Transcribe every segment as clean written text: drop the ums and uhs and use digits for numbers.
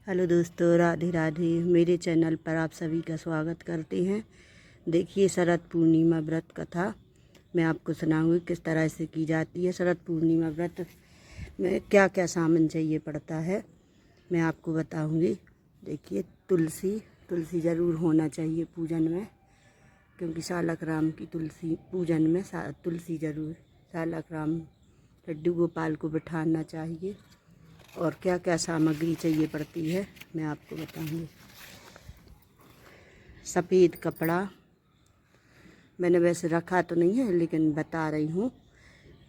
Hello दोस्तों, राधे राधे। मेरे channel पर आप सभी का स्वागत करते हैं। देखिए, शरद पूर्णिमा व्रत कथा मैं आपको सुनाऊंगी किस तरह से की जाती है। शरद पूर्णिमा व्रत में क्या क्या सामान चाहिए पड़ता है मैं आपको बताऊंगी। देखिए, तुलसी ज़रूर होना चाहिए पूजन में, क्योंकि सालक राम की तुलसी पूजन में तुलसी ज़रूर, सालक राम लड्डू गोपाल को बिठाना चाहिए। और क्या क्या सामग्री चाहिए पड़ती है मैं आपको बताऊंगी। सफ़ेद कपड़ा मैंने वैसे रखा तो नहीं है, लेकिन बता रही हूँ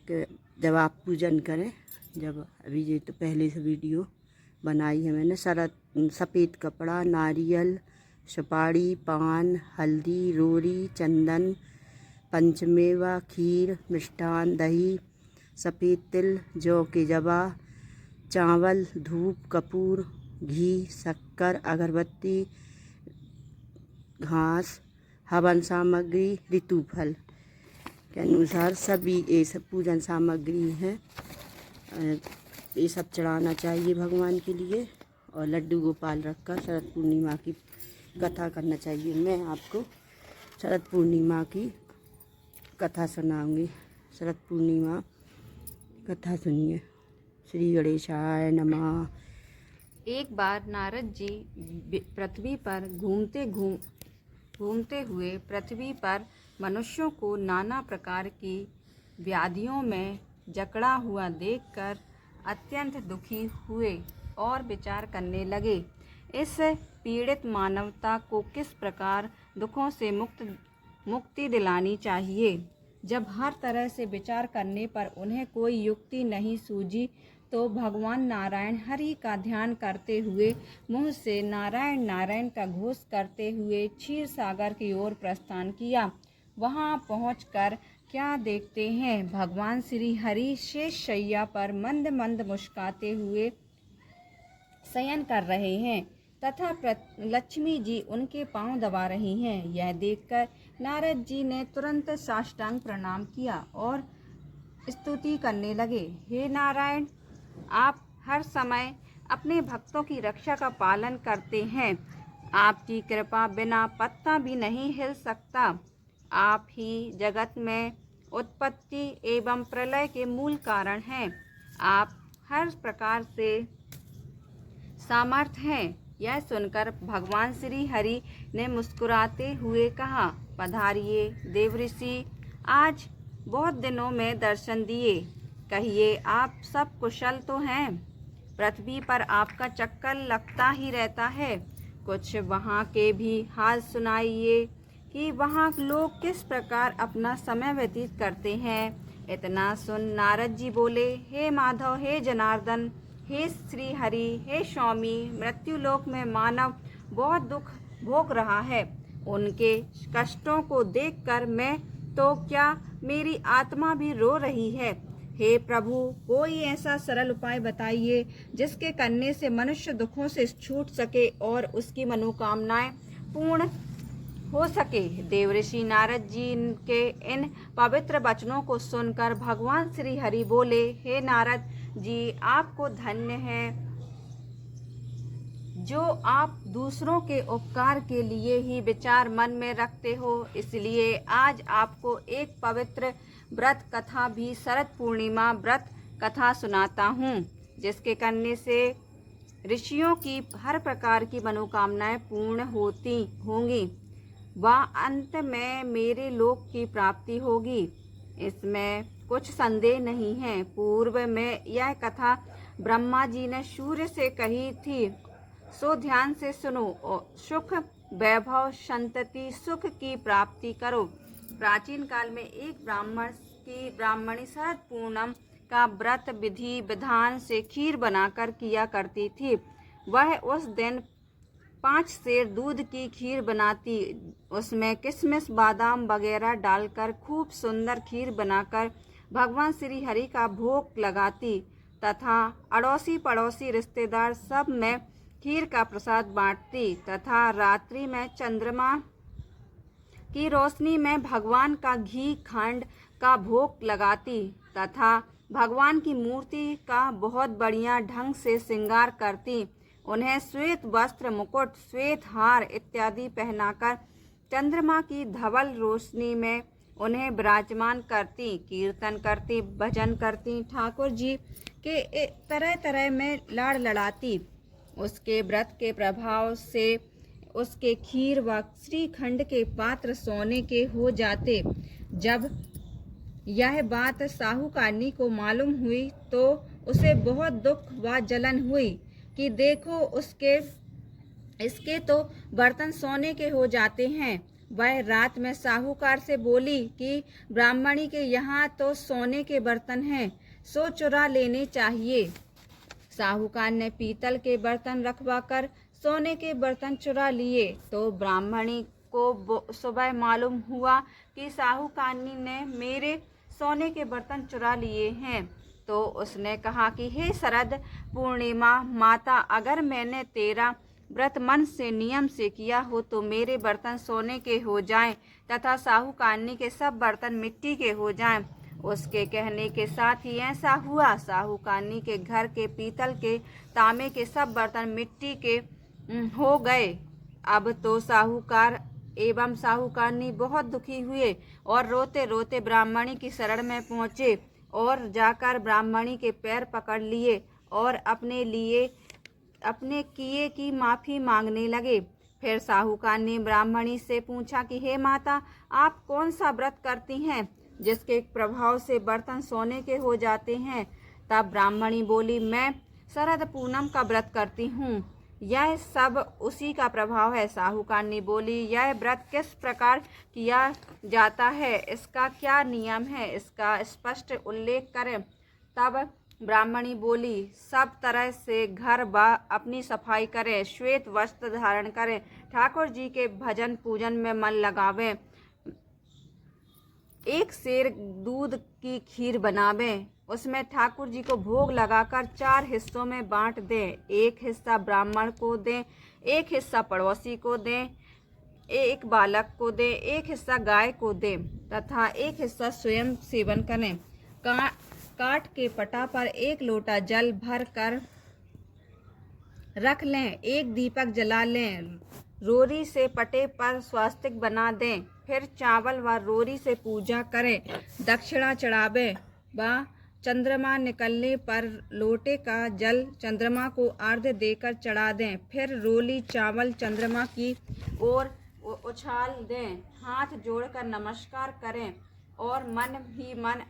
कि जब आप पूजन करें, जब अभी ये तो पहले से वीडियो बनाई है मैंने। सफ़ेद कपड़ा, नारियल, सुपारी, पान, हल्दी, रोरी, चंदन, पंचमेवा, खीर, मिष्ठान, दही, सफ़ेद तिल, जौ के जवा, चावल, धूप, कपूर, घी, शक्कर, अगरबत्ती, घास, हवन सामग्री, ऋतुफल के अनुसार सभी ये सब पूजन सामग्री है। ये सब चढ़ाना चाहिए भगवान के लिए। और लड्डू गोपाल रखकर शरद पूर्णिमा की कथा करना चाहिए। मैं आपको शरद पूर्णिमा की कथा सुनाऊंगी। शरद पूर्णिमा कथा सुनिए। श्री गणेशाय नमः। एक बार नारद जी पृथ्वी पर घूमते हुए पृथ्वी पर मनुष्यों को नाना प्रकार की व्याधियों में जकड़ा हुआ देखकर अत्यंत दुखी हुए और विचार करने लगे, इस पीड़ित मानवता को किस प्रकार दुखों से मुक्ति दिलानी चाहिए। जब हर तरह से विचार करने पर उन्हें कोई युक्ति नहीं सूझी, तो भगवान नारायण हरि का ध्यान करते हुए मुंह से नारायण नारायण का घोष करते हुए क्षीर सागर की ओर प्रस्थान किया। वहां पहुंचकर क्या देखते हैं, भगवान श्री हरि शेष शैया पर मंद मंद मुस्कुराते हुए शयन कर रहे हैं तथा लक्ष्मी जी उनके पांव दबा रही हैं। यह देखकर नारद जी ने तुरंत साष्टांग प्रणाम किया और स्तुति करने लगे। हे नारायण, आप हर समय अपने भक्तों की रक्षा का पालन करते हैं। आपकी कृपा बिना पत्ता भी नहीं हिल सकता। आप ही जगत में उत्पत्ति एवं प्रलय के मूल कारण हैं। आप हर प्रकार से सामर्थ्य हैं। यह सुनकर भगवान श्री हरि ने मुस्कुराते हुए कहा, पधारिए देवऋषि, आज बहुत दिनों में दर्शन दिए। कहिए, आप सब कुशल तो हैं? पृथ्वी पर आपका चक्कर लगता ही रहता है। कुछ वहाँ के भी हाल सुनाइए कि वहाँ लोग किस प्रकार अपना समय व्यतीत करते हैं। इतना सुन नारद जी बोले, हे माधव, हे जनार्दन, हे श्री हरि, हे स्वामी, मृत्युलोक में मानव बहुत दुख भोग रहा है। उनके कष्टों को देखकर मैं तो क्या, मेरी आत्मा भी रो रही है। हे प्रभु, कोई ऐसा सरल उपाय बताइए जिसके करने से मनुष्य दुखों से छूट सके और उसकी मनोकामनाएं पूर्ण हो सके। देवऋषि नारद जी के इन पवित्र वचनों को सुनकर भगवान श्री हरि बोले, हे नारद जी, आपको धन्य है जो आप दूसरों के उपकार के लिए ही विचार मन में रखते हो। इसलिए आज आपको एक पवित्र व्रत कथा भी शरद पूर्णिमा व्रत कथा सुनाता हूँ, जिसके करने से ऋषियों की हर प्रकार की मनोकामनाएं पूर्ण होंगी व अंत में मेरे लोक की प्राप्ति होगी। इसमें कुछ संदेह नहीं है। पूर्व में यह कथा ब्रह्मा जी ने सूर्य से कही थी, सो ध्यान से सुनो और सुख, वैभव, संतति, सुख की प्राप्ति करो। प्राचीन काल में एक ब्राह्मणी शरद पूर्णिमा का व्रत विधि विधान से खीर बनाकर किया करती थी। वह उस दिन 5 सेर दूध की खीर बनाती, उसमें किशमिश, बादाम वगैरह डालकर खूब सुंदर खीर बनाकर भगवान श्री हरि का भोग लगाती तथा अड़ोसी पड़ोसी रिश्तेदार सब में खीर का प्रसाद बांटती तथा रात्रि में चंद्रमा की रोशनी में भगवान का घी खंड का भोग लगाती तथा भगवान की मूर्ति का बहुत बढ़िया ढंग से श्रृंगार करती। उन्हें श्वेत वस्त्र, मुकुट, श्वेत हार इत्यादि पहनाकर चंद्रमा की धवल रोशनी में उन्हें विराजमान करती, कीर्तन करती, भजन करती, ठाकुर जी के तरह तरह में लाड़ लड़ाती। उसके व्रत के प्रभाव से उसके खीर व श्रीखंड के पात्र सोने के हो जाते। जब यह बात साहूकारनी को मालूम हुई तो उसे बहुत दुख व जलन हुई कि देखो इसके तो बर्तन सोने के हो जाते हैं। वह रात में साहूकार से बोली कि ब्राह्मणी के यहाँ तो सोने के बर्तन हैं, सो चुरा लेने चाहिए। साहूकार ने पीतल के बर्तन रखवाकर सोने के बर्तन चुरा लिए तो ब्राह्मणी को सुबह मालूम हुआ कि साहूकारनी ने मेरे सोने के बर्तन चुरा लिए हैं। तो उसने कहा कि हे शरद पूर्णिमा माता, अगर मैंने तेरा व्रत मन से नियम से किया हो तो मेरे बर्तन सोने के हो जाएं तथा साहूकारनी के सब बर्तन मिट्टी के हो जाएं। उसके कहने के साथ ही ऐसा हुआ। साहूकारनी के घर के पीतल के, तांबे के सब बर्तन मिट्टी के हो गए। अब तो साहूकार एवं साहूकारनी बहुत दुखी हुए और रोते रोते ब्राह्मणी की शरण में पहुँचे और जाकर ब्राह्मणी के पैर पकड़ लिए और अपने किए की माफ़ी मांगने लगे। फिर साहूकार ने ब्राह्मणी से पूछा कि हे माता, आप कौन सा व्रत करती हैं जिसके प्रभाव से बर्तन सोने के हो जाते हैं? तब ब्राह्मणी बोली, मैं शरद पूनम का व्रत करती हूँ, यह सब उसी का प्रभाव है। साहूकारनी बोली, यह व्रत किस प्रकार किया जाता है, इसका क्या नियम है, इसका स्पष्ट उल्लेख करें। तब ब्राह्मणी बोली, सब तरह से घर व अपनी सफाई करें, श्वेत वस्त्र धारण करें, ठाकुर जी के भजन पूजन में मन लगावें, एक सेर दूध की खीर बनावें, उसमें ठाकुर जी को भोग लगाकर 4 हिस्सों में बांट दें। एक हिस्सा ब्राह्मण को दें, एक हिस्सा पड़ोसी को दें, एक बालक को दें, एक हिस्सा गाय को दें तथा एक हिस्सा स्वयं सेवन करें। काठ के पटा पर 1 लोटा जल भर कर रख लें, एक दीपक जला लें, रोरी से पटे पर स्वास्तिक बना दें, फिर चावल व रोरी से पूजा करें, दक्षिणा चढ़ावें व चंद्रमा निकलने पर लोटे का जल चंद्रमा को अर्घ्य देकर चढ़ा दें। फिर रोली चावल चंद्रमा की ओर उछाल दें, हाथ जोड़कर नमस्कार करें और मन ही मन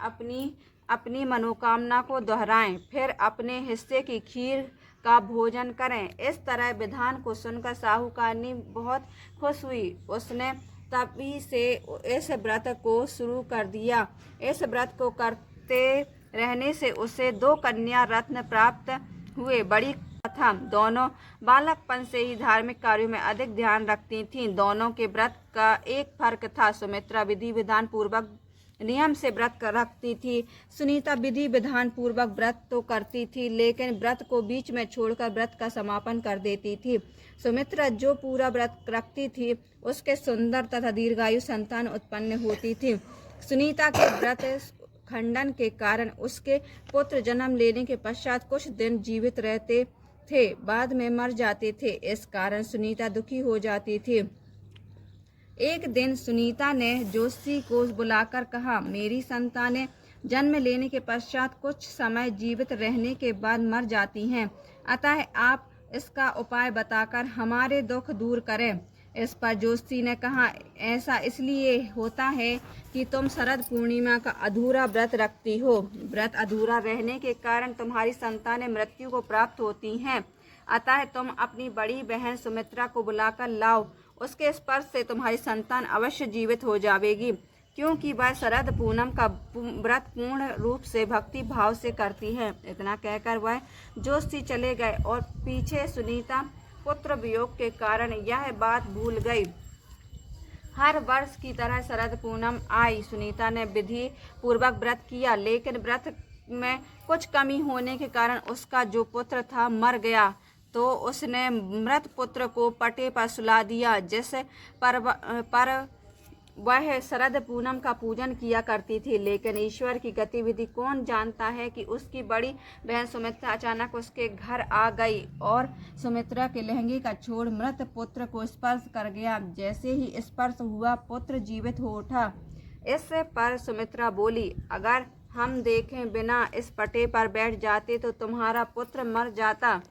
अपनी मनोकामना को दोहराएं। फिर अपने हिस्से की खीर का भोजन करें। इस तरह विधान को सुनकर साहूकारनी बहुत खुश हुई। उसने तभी से इस व्रत को शुरू कर दिया। इस व्रत को करते रहने से उसे 2 कन्या रत्न प्राप्त हुए। बड़ी कथा, दोनों बालकपन से ही धार्मिक कार्यों में अधिक ध्यान रखती थीं। दोनों के व्रत का एक फर्क था। सुमित्रा विधि विधान पूर्वक नियम से व्रत रखती थी। सुनीता विधि विधान पूर्वक व्रत तो करती थी, लेकिन व्रत को बीच में छोड़कर व्रत का समापन कर देती थी। सुमित्रा जो पूरा व्रत रखती थी उसके सुंदर तथा दीर्घायु संतान उत्पन्न होती थी। सुनीता के व्रत खंडन के कारण उसके पुत्र जन्म लेने के पश्चात कुछ दिन जीवित रहते थे, बाद में मर जाते थे। इस कारण सुनीता दुखी हो जाती थी। एक दिन सुनीता ने जोशी को बुलाकर कहा, मेरी संतानें जन्म लेने के पश्चात कुछ समय जीवित रहने के बाद मर जाती हैं, अतः आप इसका उपाय बताकर हमारे दुख दूर करें। इस पर जोशी ने कहा, ऐसा इसलिए होता है कि तुम शरद पूर्णिमा का अधूरा व्रत रखती हो। व्रत अधूरा रहने के कारण तुम्हारी संतानें मृत्यु को प्राप्त होती हैं, अतः तुम अपनी बड़ी बहन सुमित्रा को बुलाकर लाओ, उसके स्पर्श से तुम्हारी संतान अवश्य जीवित हो जाएगी, क्योंकि वह शरद पूनम का व्रत पूर्ण रूप से भक्ति भाव से करती है। इतना कहकर वह जोशी चले गए और पीछे सुनीता पुत्र वियोग के कारण यह बात भूल गई। हर वर्ष की तरह शरद पूनम आई। सुनीता ने विधि पूर्वक व्रत किया, लेकिन व्रत में कुछ कमी होने के कारण उसका जो पुत्र था मर गया, तो उसने मृत पुत्र को पटे पर सुला दिया। जिस पर वह शरद पूनम का पूजन किया करती थी, लेकिन ईश्वर की गतिविधि कौन जानता है कि उसकी बड़ी बहन सुमित्रा अचानक उसके घर आ गई और सुमित्रा के लहंगे का छोड़ मृत पुत्र को स्पर्श कर गया। जैसे ही स्पर्श हुआ पुत्र जीवित हो उठा। इस पर सुमित्रा बोली, अगर हम देखे बिना इस पटे पर बैठ जाते तो तुम्हारा पुत्र मर जाता।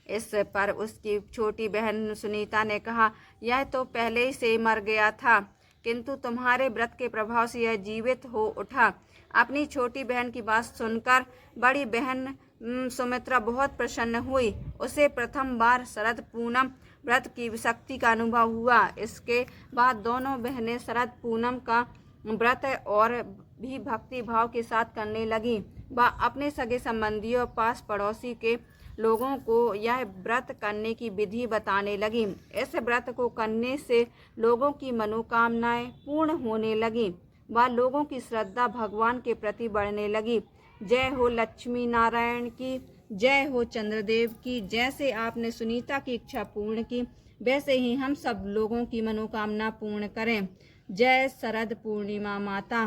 इस पर उसकी छोटी बहन सुनीता ने कहा, यह तो पहले से ही मर गया था, किंतु तुम्हारे व्रत के प्रभाव से यह जीवित हो उठा। अपनी छोटी बहन की बात सुनकर बड़ी बहन सुमित्रा बहुत प्रसन्न हुई। उसे प्रथम बार शरद पूनम व्रत की शक्ति का अनुभव हुआ। इसके बाद दोनों बहनें शरद पूनम का व्रत और भी भक्ति भाव के साथ करने लगी। वह अपने सगे संबंधियों, पास पड़ोसी के लोगों को यह व्रत करने की विधि बताने लगी। इस व्रत को करने से लोगों की मनोकामनाएं पूर्ण होने लगी। वह लोगों की श्रद्धा भगवान के प्रति बढ़ने लगी। जय हो लक्ष्मी नारायण की, जय हो चंद्रदेव की। जैसे आपने सुनीता की इच्छा पूर्ण की, वैसे ही हम सब लोगों की मनोकामना पूर्ण करें। जय शरद पूर्णिमा माता।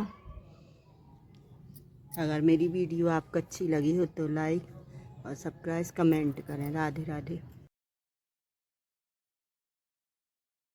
अगर मेरी वीडियो आपको अच्छी लगी हो तो लाइक और सब्सक्राइब कमेंट करें। राधे राधे।